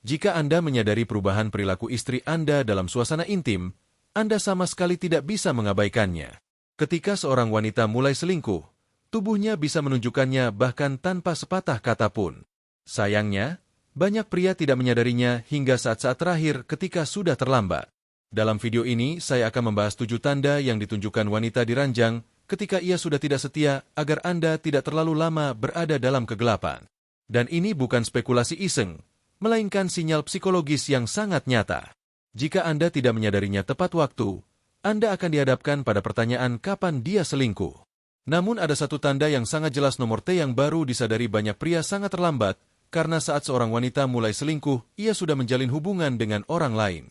Jika Anda menyadari perubahan perilaku istri Anda dalam suasana intim, Anda sama sekali tidak bisa mengabaikannya. Ketika seorang wanita mulai selingkuh, tubuhnya bisa menunjukkannya bahkan tanpa sepatah kata pun. Sayangnya, banyak pria tidak menyadarinya hingga saat-saat terakhir ketika sudah terlambat. Dalam video ini, saya akan membahas 7 tanda yang ditunjukkan wanita diranjang ketika ia sudah tidak setia agar Anda tidak terlalu lama berada dalam kegelapan. Dan ini bukan spekulasi iseng, melainkan sinyal psikologis yang sangat nyata. Jika Anda tidak menyadarinya tepat waktu, Anda akan dihadapkan pada pertanyaan kapan dia selingkuh. Namun ada satu tanda yang sangat jelas nomor T yang baru disadari banyak pria sangat terlambat, karena saat seorang wanita mulai selingkuh, ia sudah menjalin hubungan dengan orang lain.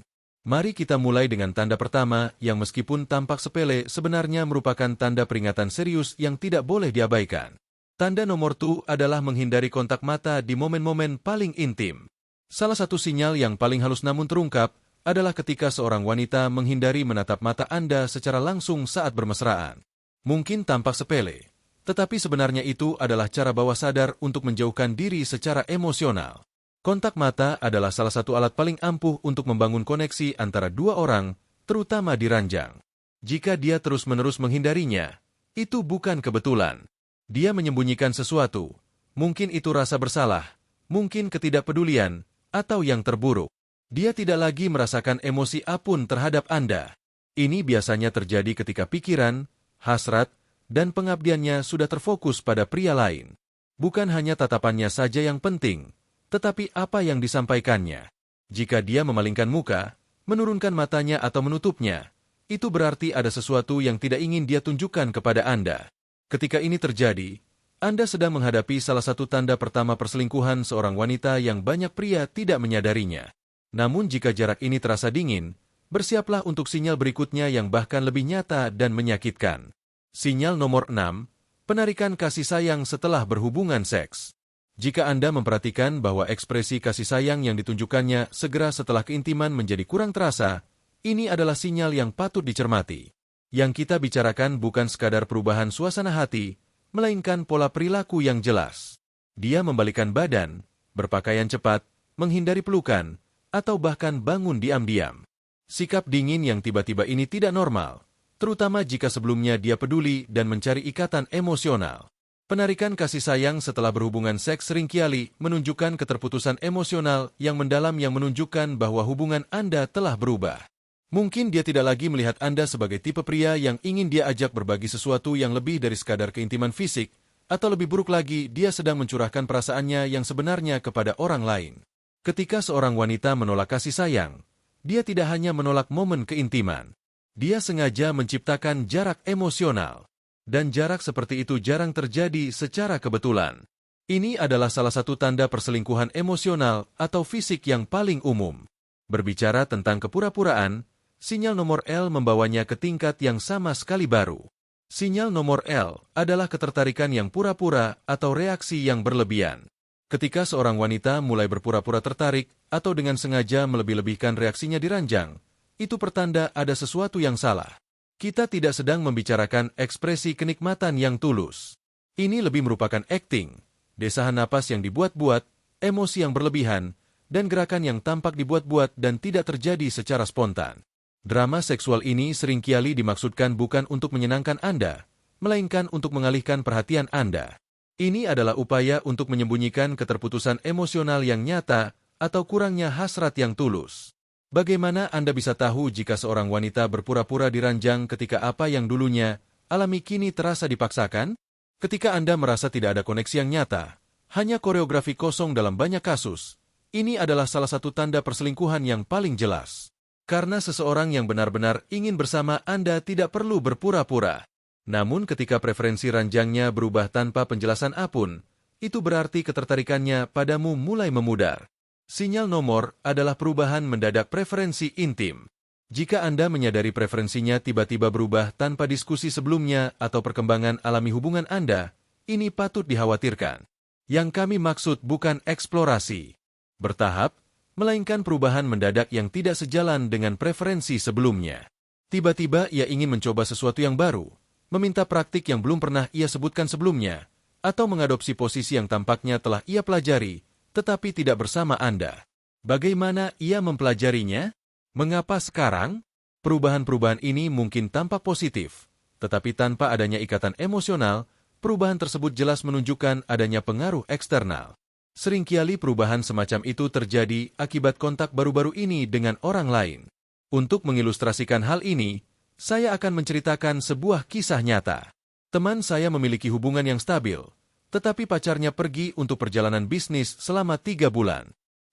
Mari kita mulai dengan tanda pertama yang meskipun tampak sepele sebenarnya merupakan tanda peringatan serius yang tidak boleh diabaikan. Tanda nomor T adalah menghindari kontak mata di momen-momen paling intim. Salah satu sinyal yang paling halus namun terungkap adalah ketika seorang wanita menghindari menatap mata Anda secara langsung saat bermesraan. Mungkin tampak sepele, tetapi sebenarnya itu adalah cara bawah sadar untuk menjauhkan diri secara emosional. Kontak mata adalah salah satu alat paling ampuh untuk membangun koneksi antara dua orang, terutama di ranjang. Jika dia terus-menerus menghindarinya, itu bukan kebetulan. Dia menyembunyikan sesuatu, mungkin itu rasa bersalah, mungkin ketidakpedulian, atau yang terburuk. Dia tidak lagi merasakan emosi apapun terhadap Anda. Ini biasanya terjadi ketika pikiran, hasrat, dan pengabdiannya sudah terfokus pada pria lain. Bukan hanya tatapannya saja yang penting, tetapi apa yang disampaikannya. Jika dia memalingkan muka, menurunkan matanya atau menutupnya, itu berarti ada sesuatu yang tidak ingin dia tunjukkan kepada Anda. Ketika ini terjadi, Anda sedang menghadapi salah satu tanda pertama perselingkuhan seorang wanita yang banyak pria tidak menyadarinya. Namun jika jarak ini terasa dingin, bersiaplah untuk sinyal berikutnya yang bahkan lebih nyata dan menyakitkan. Sinyal nomor 6, penarikan kasih sayang setelah berhubungan seks. Jika Anda memperhatikan bahwa ekspresi kasih sayang yang ditunjukkannya segera setelah keintiman menjadi kurang terasa, ini adalah sinyal yang patut dicermati. Yang kita bicarakan bukan sekadar perubahan suasana hati, melainkan pola perilaku yang jelas. Dia membalikan badan, berpakaian cepat, menghindari pelukan, atau bahkan bangun diam-diam. Sikap dingin yang tiba-tiba ini tidak normal, terutama jika sebelumnya dia peduli dan mencari ikatan emosional. Penarikan kasih sayang setelah berhubungan seks seringkali menunjukkan keterputusan emosional yang mendalam yang menunjukkan bahwa hubungan Anda telah berubah. Mungkin dia tidak lagi melihat Anda sebagai tipe pria yang ingin dia ajak berbagi sesuatu yang lebih dari sekadar keintiman fisik, atau lebih buruk lagi, dia sedang mencurahkan perasaannya yang sebenarnya kepada orang lain. Ketika seorang wanita menolak kasih sayang, dia tidak hanya menolak momen keintiman. Dia sengaja menciptakan jarak emosional. Dan jarak seperti itu jarang terjadi secara kebetulan. Ini adalah salah satu tanda perselingkuhan emosional atau fisik yang paling umum. Berbicara tentang kepura-puraan, sinyal nomor L membawanya ke tingkat yang sama sekali baru. Sinyal nomor L adalah ketertarikan yang pura-pura atau reaksi yang berlebihan. Ketika seorang wanita mulai berpura-pura tertarik atau dengan sengaja melebih-lebihkan reaksinya di ranjang, itu pertanda ada sesuatu yang salah. Kita tidak sedang membicarakan ekspresi kenikmatan yang tulus. Ini lebih merupakan acting, desahan napas yang dibuat-buat, emosi yang berlebihan, dan gerakan yang tampak dibuat-buat dan tidak terjadi secara spontan. Drama seksual ini seringkali dimaksudkan bukan untuk menyenangkan Anda, melainkan untuk mengalihkan perhatian Anda. Ini adalah upaya untuk menyembunyikan keterputusan emosional yang nyata atau kurangnya hasrat yang tulus. Bagaimana Anda bisa tahu jika seorang wanita berpura-pura diranjang ketika apa yang dulunya alami kini terasa dipaksakan? Ketika Anda merasa tidak ada koneksi yang nyata, hanya koreografi kosong dalam banyak kasus, ini adalah salah satu tanda perselingkuhan yang paling jelas. Karena seseorang yang benar-benar ingin bersama Anda tidak perlu berpura-pura. Namun ketika preferensi ranjangnya berubah tanpa penjelasan apapun, itu berarti ketertarikannya padamu mulai memudar. Sinyal nomor adalah perubahan mendadak preferensi intim. Jika Anda menyadari preferensinya tiba-tiba berubah tanpa diskusi sebelumnya atau perkembangan alami hubungan Anda, ini patut dikhawatirkan. Yang kami maksud bukan eksplorasi bertahap, melainkan perubahan mendadak yang tidak sejalan dengan preferensi sebelumnya. Tiba-tiba ia ingin mencoba sesuatu yang baru, meminta praktik yang belum pernah ia sebutkan sebelumnya, atau mengadopsi posisi yang tampaknya telah ia pelajari, tetapi tidak bersama Anda. Bagaimana ia mempelajarinya? Mengapa sekarang? Perubahan-perubahan ini mungkin tampak positif, tetapi tanpa adanya ikatan emosional, perubahan tersebut jelas menunjukkan adanya pengaruh eksternal. Seringkali perubahan semacam itu terjadi akibat kontak baru-baru ini dengan orang lain. Untuk mengilustrasikan hal ini, saya akan menceritakan sebuah kisah nyata. Teman saya memiliki hubungan yang stabil, tetapi pacarnya pergi untuk perjalanan bisnis selama 3 bulan.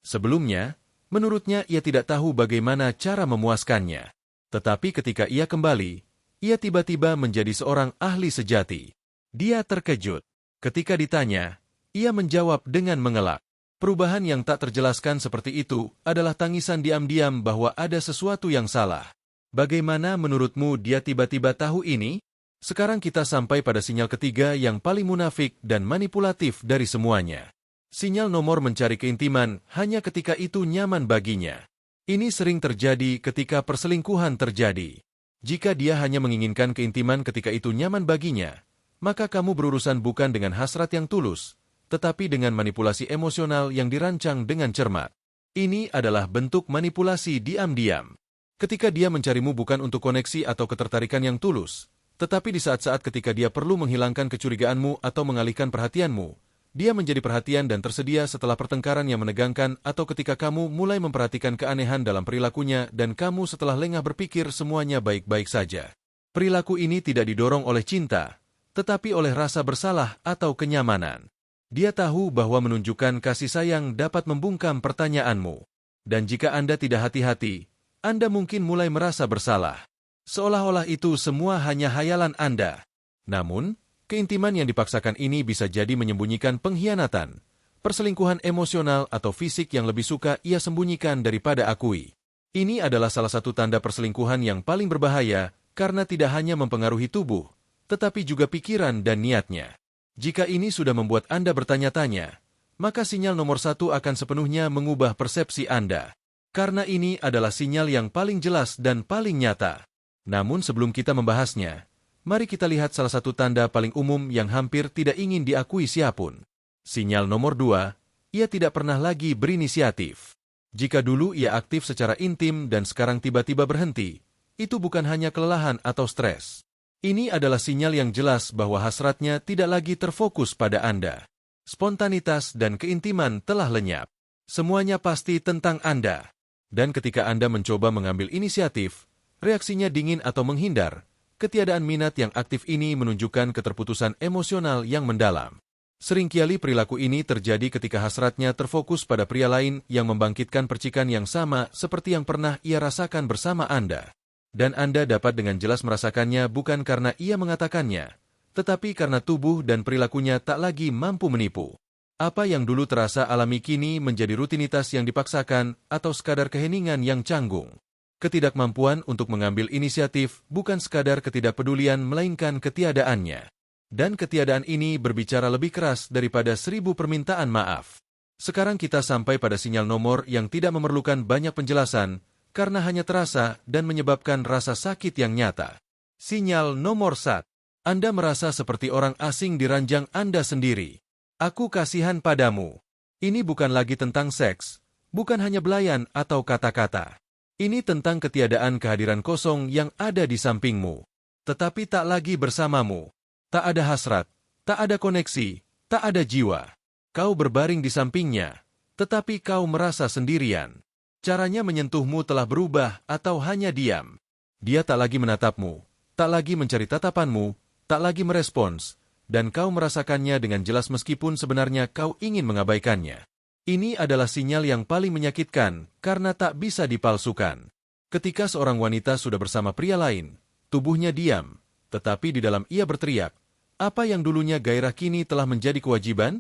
Sebelumnya, menurutnya ia tidak tahu bagaimana cara memuaskannya. Tetapi ketika ia kembali, ia tiba-tiba menjadi seorang ahli sejati. Dia terkejut. Ketika ditanya, ia menjawab dengan mengelak. Perubahan yang tak terjelaskan seperti itu adalah tangisan diam-diam bahwa ada sesuatu yang salah. Bagaimana menurutmu dia tiba-tiba tahu ini? Sekarang kita sampai pada sinyal ketiga yang paling munafik dan manipulatif dari semuanya. Sinyal nomor mencari keintiman hanya ketika itu nyaman baginya. Ini sering terjadi ketika perselingkuhan terjadi. Jika dia hanya menginginkan keintiman ketika itu nyaman baginya, maka kamu berurusan bukan dengan hasrat yang tulus, tetapi dengan manipulasi emosional yang dirancang dengan cermat. Ini adalah bentuk manipulasi diam-diam. Ketika dia mencarimu bukan untuk koneksi atau ketertarikan yang tulus, tetapi di saat-saat ketika dia perlu menghilangkan kecurigaanmu atau mengalihkan perhatianmu, dia menjadi perhatian dan tersedia setelah pertengkaran yang menegangkan atau ketika kamu mulai memperhatikan keanehan dalam perilakunya dan kamu setelah lengah berpikir semuanya baik-baik saja. Perilaku ini tidak didorong oleh cinta, tetapi oleh rasa bersalah atau kenyamanan. Dia tahu bahwa menunjukkan kasih sayang dapat membungkam pertanyaanmu. Dan jika Anda tidak hati-hati, Anda mungkin mulai merasa bersalah. Seolah-olah itu semua hanya hayalan Anda. Namun, keintiman yang dipaksakan ini bisa jadi menyembunyikan pengkhianatan, perselingkuhan emosional atau fisik yang lebih suka ia sembunyikan daripada akui. Ini adalah salah satu tanda perselingkuhan yang paling berbahaya karena tidak hanya mempengaruhi tubuh, tetapi juga pikiran dan niatnya. Jika ini sudah membuat Anda bertanya-tanya, maka sinyal nomor 1 akan sepenuhnya mengubah persepsi Anda. Karena ini adalah sinyal yang paling jelas dan paling nyata. Namun sebelum kita membahasnya, mari kita lihat salah satu tanda paling umum yang hampir tidak ingin diakui siapapun. Sinyal nomor 2, ia tidak pernah lagi berinisiatif. Jika dulu ia aktif secara intim dan sekarang tiba-tiba berhenti, itu bukan hanya kelelahan atau stres. Ini adalah sinyal yang jelas bahwa hasratnya tidak lagi terfokus pada Anda. Spontanitas dan keintiman telah lenyap. Semuanya pasti tentang Anda. Dan ketika Anda mencoba mengambil inisiatif, reaksinya dingin atau menghindar. Ketiadaan minat yang aktif ini menunjukkan keterputusan emosional yang mendalam. Seringkali perilaku ini terjadi ketika hasratnya terfokus pada pria lain yang membangkitkan percikan yang sama seperti yang pernah ia rasakan bersama Anda. Dan Anda dapat dengan jelas merasakannya bukan karena ia mengatakannya, tetapi karena tubuh dan perilakunya tak lagi mampu menipu. Apa yang dulu terasa alami kini menjadi rutinitas yang dipaksakan atau sekadar keheningan yang canggung. Ketidakmampuan untuk mengambil inisiatif bukan sekadar ketidakpedulian melainkan ketiadaannya. Dan ketiadaan ini berbicara lebih keras daripada 1000 permintaan maaf. Sekarang kita sampai pada sinyal nomor yang tidak memerlukan banyak penjelasan karena hanya terasa dan menyebabkan rasa sakit yang nyata. Sinyal nomor 1. Anda merasa seperti orang asing di ranjang Anda sendiri. Aku kasihan padamu. Ini bukan lagi tentang seks, bukan hanya belayan atau kata-kata. Ini tentang ketiadaan kehadiran kosong yang ada di sampingmu. Tetapi tak lagi bersamamu. Tak ada hasrat, tak ada koneksi, tak ada jiwa. Kau berbaring di sampingnya, tetapi kau merasa sendirian. Caranya menyentuhmu telah berubah atau hanya diam. Dia tak lagi menatapmu, tak lagi mencari tatapanmu, tak lagi merespons, dan kau merasakannya dengan jelas meskipun sebenarnya kau ingin mengabaikannya. Ini adalah sinyal yang paling menyakitkan karena tak bisa dipalsukan. Ketika seorang wanita sudah bersama pria lain, tubuhnya diam, tetapi di dalam ia berteriak, apa yang dulunya gairah kini telah menjadi kewajiban?